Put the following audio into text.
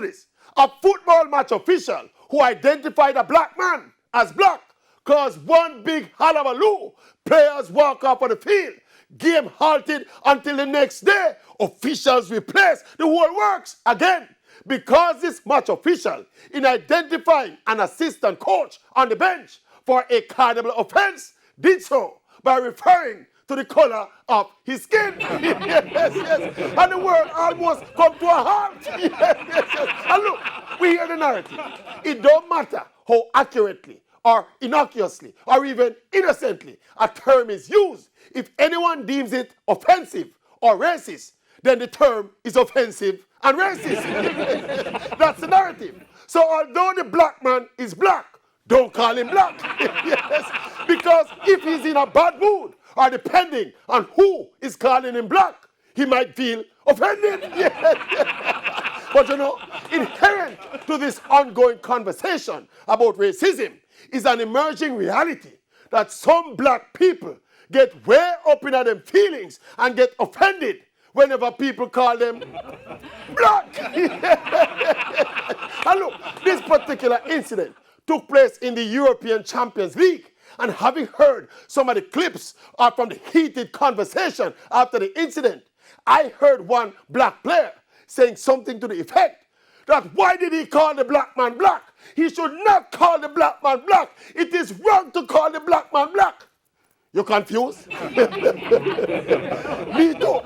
to this. A football match official who identified a black man as black caused one big hullabaloo. Players walk off on the field. Game halted until the next day. Officials replaced the whole works again. Because this match official, in identifying an assistant coach on the bench for a cardinal offense, did so by referring to the color of his skin. Yes. And the world almost come to a halt. Yes. And look, we hear the narrative. It don't matter how accurately or innocuously or even innocently a term is used. If anyone deems it offensive or racist, then the term is offensive and racist. That's the narrative. So although the black man is black, don't call him black. Yes. Because if he's in a bad mood, or depending on who is calling him black, he might feel offended. Yes. But you know, inherent to this ongoing conversation about racism is an emerging reality that some black people get way up in them feelings and get offended whenever people call them black. And look, this particular incident took place in the European Champions League. And having heard some of the clips from the heated conversation after the incident, I heard one black player saying something to the effect that why did he call the black man black? He should not call the black man black. It is wrong to call the black man black. You confused? Me too.